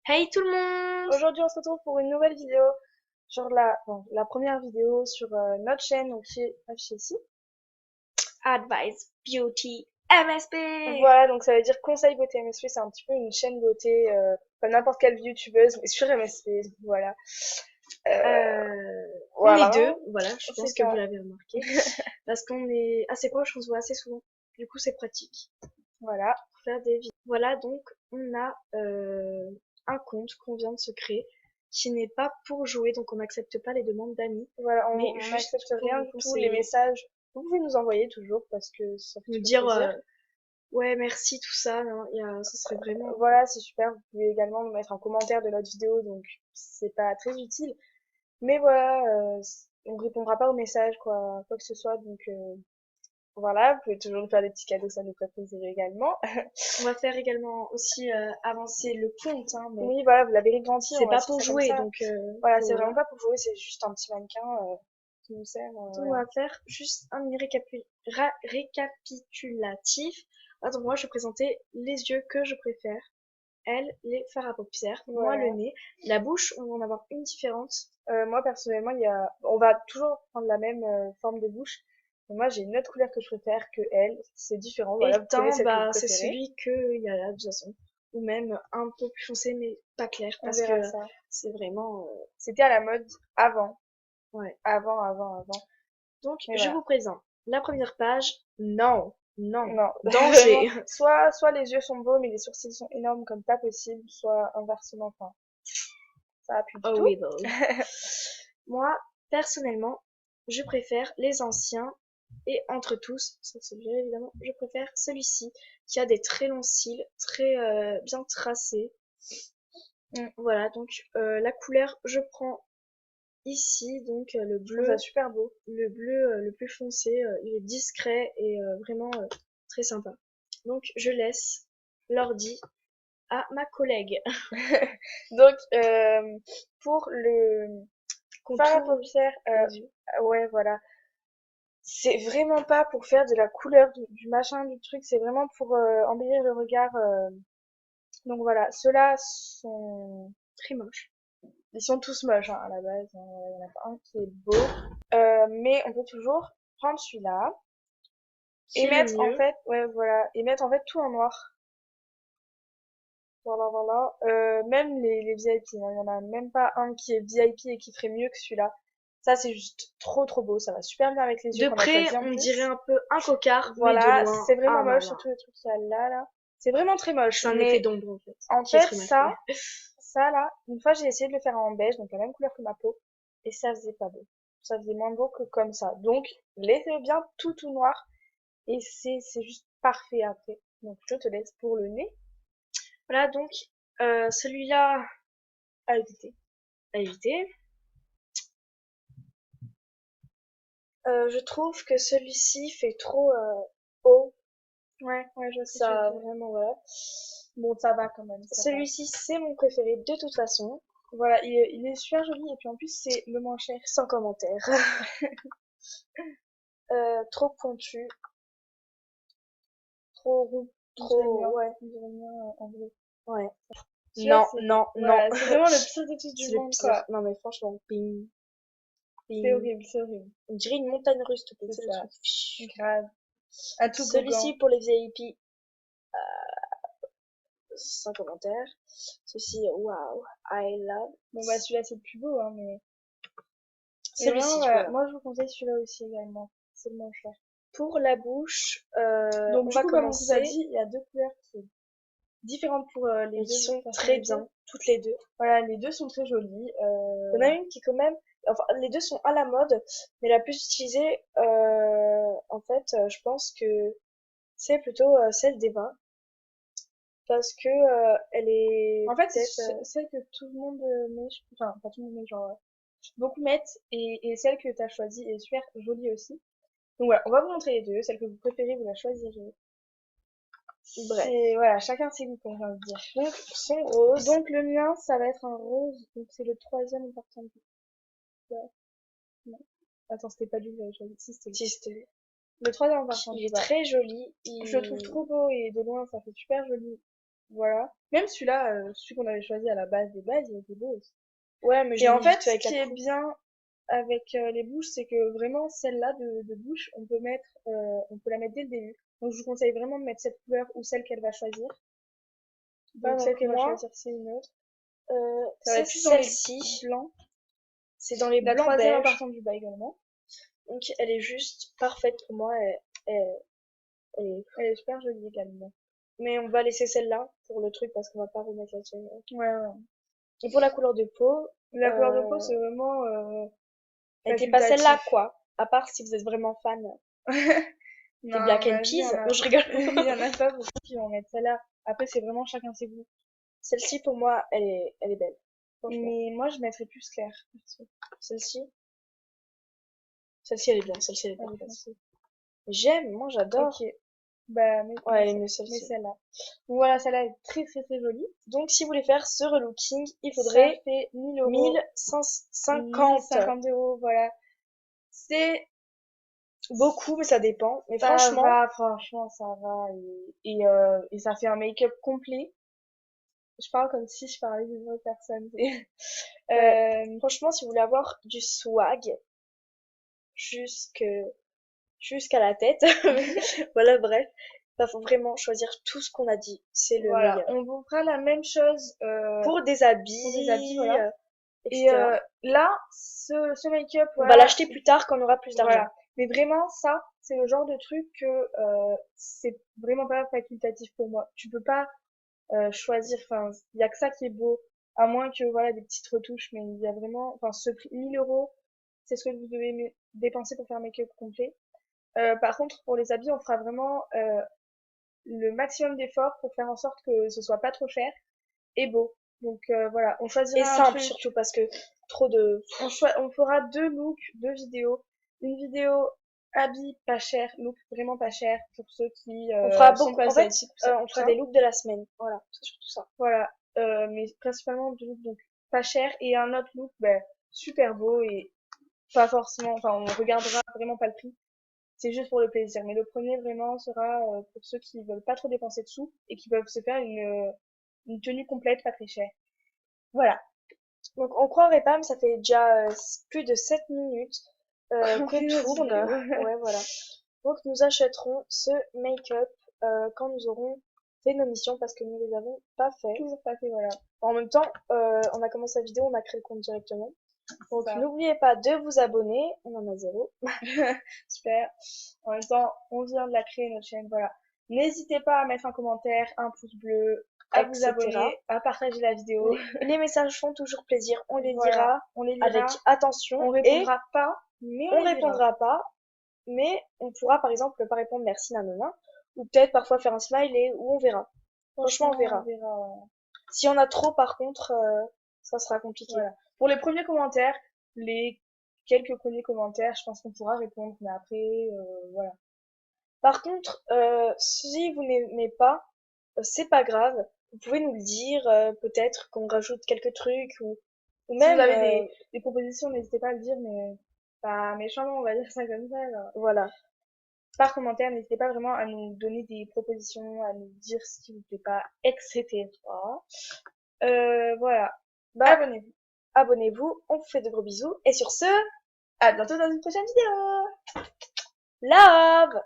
Hey tout le monde! Aujourd'hui, on se retrouve pour une nouvelle vidéo sur la première vidéo sur notre chaîne, donc qui est affichée ici. Advice Beauty MSP! Voilà, donc ça veut dire Conseil Beauté MSP, c'est un petit peu une chaîne beauté, comme n'importe quelle youtubeuse, mais sur MSP, voilà. On est Voilà, deux, voilà, je c'est pense que vous ça. l'avez remarqué. Parce qu'on est assez proches, on se voit assez souvent. Du coup, c'est pratique Voilà, pour faire des vidéos. Voilà, donc on a un compte qu'on vient de se créer qui n'est pas pour jouer, donc on n'accepte pas les demandes d'amis, voilà, mais on juste n'accepte pour rien vous du tout, les conseiller, messages, vous pouvez nous envoyer toujours parce que ça fait nous toujours dire plaisir. ouais, merci, tout ça, hein, ça serait vraiment. Voilà, c'est super, vous pouvez également nous mettre un commentaire de notre vidéo, donc c'est pas très utile. Mais voilà, on répondra pas aux messages, quoi que ce soit. Donc voilà, vous pouvez toujours nous faire des petits cadeaux, ça nous ferait plaisir également. On va faire également aussi avancer le compte, hein, mais Oui, voilà, vous l'avez grandi, c'est on va pas dire pour ça comme jouer, ça. donc Voilà, c'est vraiment voilà. pas pour jouer, c'est juste un petit mannequin qui nous sert. Donc on Voilà. va faire juste un mini récapitulatif. Ah, donc moi je vais présenter les yeux que je préfère. Elle, les fards à paupières. Moi le Voilà. nez. La bouche, on va en avoir une différente. Moi personnellement, on va toujours prendre la même forme de bouche. Mais moi, j'ai une autre couleur que je préfère que elle. C'est différent. Et Voilà, le vous prenez teint, celle que vous bah c'est préférez. celui qu'il y a là de toute façon. Ou même un peu plus foncé mais pas clair On parce que verra ça. c'est vraiment C'était à la mode avant, ouais. avant. Donc Mais je voilà. vous présente la première page. Non, non, Non, vraiment, danger. soit les yeux sont beaux, mais les sourcils sont énormes comme pas possible, soit inversement, enfin, ça va plus du tout. Horrible. Moi, personnellement, je préfère les anciens et entre tous, sauf celui-là évidemment, je préfère celui-ci qui a des très longs cils, très bien tracés. Mm. Voilà, donc la couleur, je prends ici donc Je trouve ça super beau. le bleu le plus foncé, il est discret et vraiment très sympa. Donc je laisse l'ordi à ma collègue. Donc, pour le fard à Contour paupières, des yeux. ouais, voilà. C'est vraiment pas pour faire de la couleur, du machin, du truc, c'est vraiment pour embellir le regard. Donc voilà, ceux-là sont... Très moche. Ils sont tous moches, hein, à la base. Il y en a pas un qui est beau. Mais on peut toujours prendre celui-là Qui et est le mettre en mieux. fait, ouais, voilà, et mettre en fait tout en noir. Voilà. Même les VIP, hein, il y en a même pas un qui est VIP et qui ferait mieux que celui-là. Ça, c'est juste trop beau. Ça va super bien avec les yeux De qu'on a près, choisis en on dirait plus. un peu un cocard, mais de Voilà, loin, c'est vraiment un moche, malin. surtout le truc qu'il y a là. C'est vraiment très moche. C'est un effet Mais d'ombre en fait, en qui est fait, très mal fait. ça là, une fois j'ai essayé de le faire en beige, donc la même couleur que ma peau, et ça faisait pas beau. Ça faisait moins beau que comme ça. Donc, laissez bien tout noir, et c'est juste parfait après. Donc, je te laisse pour le nez Voilà, donc celui-là à éviter. à éviter. Je trouve que celui-ci fait trop haut. Ouais, je vois ce que tu veux Ça, dire. vraiment, voilà. Bon, ça va quand même, ça va. Celui-ci, c'est mon préféré de toute façon, Voilà, il est super joli, et puis en plus, c'est le moins cher. sans commentaire. Trop pointu, trop roux, trop, ouais, On dirait le mien en bleu. ouais. Celui-là, Non, c'est, non, non. voilà, c'est vraiment le pire de tout C'est du le monde, pire. quoi. Non mais franchement, ping, C'est ping. horrible, c'est horrible. On dirait une montagne russe, te C'est c'est le ça. truc. Grave. Un tout Celui-ci gogant. pour les VIP, sans commentaire. Ceci, wow, I love. Bon, bah, celui-là, c'est le plus beau, hein, mais vraiment, Celui-ci, voilà. voilà. Moi, je vous conseille celui-là aussi également. C'est le moins cher. Pour la bouche, Donc, on du va coup, comme on vous a commencer dit, il y a deux couleurs qui sont différentes pour les et qui deux sont très personnalités. bien, toutes les deux. Voilà, les deux sont très jolies. Il y en a une qui quand même, enfin les deux sont à la mode, mais la plus utilisée, en fait, je pense que c'est plutôt celle d'Eva, parce que elle est En fait, c'est peut-être, celle que tout le monde met, enfin, pas tout le monde met, genre, beaucoup mettent, et celle que t'as choisie est super jolie aussi. Donc voilà, on va vous montrer les deux. Celle que vous préférez, vous la choisirez. bref. C'est, voilà, chacun ses goûts, comme j'ai envie de dire. Donc son rose, Donc le mien, ça va être un rose, donc c'est le troisième en partant de bas. Non. Attends, c'était pas lui que j'avais choisi. Si, c'était lui. si c'était Le troisième en partant il du est bas. très joli, Je le trouve trop beau et de loin, ça fait super joli. voilà. Même celui-là, celui qu'on avait choisi à la base des bases, il était beau aussi. Ouais, mais je Et l'ai en mis fait, vite fait ce avec qui la est coupe. bien avec les bouches, c'est que vraiment celle-là de bouche, on peut la mettre dès le début. Donc je vous conseille vraiment de mettre cette couleur ou celle qu'elle va choisir. Donc celle qu'elle va moi, choisir, c'est une autre. Ça va c'est être plus dans les celle-ci. blancs. C'est dans les La blancs troisième beige. appartement du bas également. Donc elle est juste parfaite pour moi. Elle est super jolie également. Mais on va laisser celle-là pour le truc parce qu'on va pas remettre la tienne. Ouais, ouais. Et pour la couleur de peau, La couleur de peau, c'est vraiment elle était pas celle-là, facultatif. quoi. À part si vous êtes vraiment fan des Non, Black and vas-y, Peas. Non, je rigole. il y en a pas beaucoup qui vont mettre celle-là. Après, c'est vraiment chacun ses goûts. Celle-ci, pour moi, elle est belle. Franchement. Mais moi, je mettrais plus clair. Celle-ci, celle-ci, elle est bien. Celle-ci, elle est Allez, parfaite. foncez. J'aime, moi, j'adore. Ok. Bah, Ouais, elle est mieux mets celle-ci. celle-là. Donc voilà, celle-là est très très très jolie. Donc, si vous voulez faire ce relooking, il Ça faudrait fait 1000 euros. 1150. 1050 euros, voilà. C'est, Beaucoup, mais ça dépend. Mais ça franchement, va, franchement, ça va. Et ça fait un make-up complet. Je parle comme si je parlais d'une autre personne. franchement, si vous voulez avoir du swag jusque jusqu'à la tête, voilà, bref, bah, faut vraiment choisir tout ce qu'on a dit. C'est le voilà, meilleur. on vous fera la même chose Pour des pour des habits, habits, voilà. Et etc. là, ce make-up, On va voilà, l'acheter plus tard quand on aura plus d'argent. voilà. Mais vraiment, ça, c'est le genre de truc que c'est vraiment pas facultatif pour moi. Tu peux pas choisir, enfin, il y a que ça qui est beau, à moins que voilà des petites retouches, mais il y a vraiment, enfin, ce prix 1000 euros, c'est ce que vous devez dépenser pour faire un make-up complet. Par contre, pour les habits, on fera vraiment le maximum d'efforts pour faire en sorte que ce soit pas trop cher et beau. Donc voilà, on Et choisira un simple truc, surtout parce que trop de... on fera deux looks, deux vidéos. Une vidéo habits pas cher, look vraiment pas cher pour ceux qui On fera sont beaucoup... En passés à fait, ici on fera des looks de la semaine. Voilà, c'est surtout ça. Voilà, mais principalement deux looks donc pas cher et un autre look ben, super beau et pas forcément, enfin on regardera vraiment pas le prix, c'est juste pour le plaisir. Mais le premier vraiment sera pour ceux qui veulent pas trop dépenser de sous et qui peuvent se faire une tenue complète pas très chère. Voilà. Donc on croirait pas, mais ça fait déjà plus de 7 minutes On qu'on fait notre tourne. vidéo. Ouais, voilà. Donc nous achèterons ce make-up quand nous aurons fait nos missions parce que nous les avons pas fait. Toujours pas fait, voilà. En même temps, on a commencé la vidéo, on a créé le compte directement. Donc Ça. n'oubliez pas de vous abonner. On en a 0. Super. En même temps, on vient de la créer notre chaîne, voilà. N'hésitez pas à mettre un commentaire, un pouce bleu, à vous etc. abonner, à partager la vidéo. Les messages font toujours plaisir. On les Voilà. lira On les avec lira. attention On et répondra pas, mais on on les lira. répondra pas. Mais on pourra par exemple pas répondre merci nanana ou peut-être parfois faire un smiley ou on verra. Franchement, on verra. Si on a trop par contre, ça sera compliqué. Voilà. Pour les premiers commentaires, les quelques premiers commentaires, je pense qu'on pourra répondre, mais après, voilà. Par contre, si vous n'aimez pas, c'est pas grave. Vous pouvez nous le dire, peut-être qu'on rajoute quelques trucs ou Si même vous avez des propositions, n'hésitez pas à le dire, mais pas méchamment, on va dire ça comme ça. Alors. voilà. Par commentaire, n'hésitez pas vraiment à nous donner des propositions, à nous dire ce qui vous plaît pas, etc. Voilà. Bah, Abonnez-vous. abonnez-vous, on vous fait de gros bisous et sur ce, À bientôt dans une prochaine vidéo. love!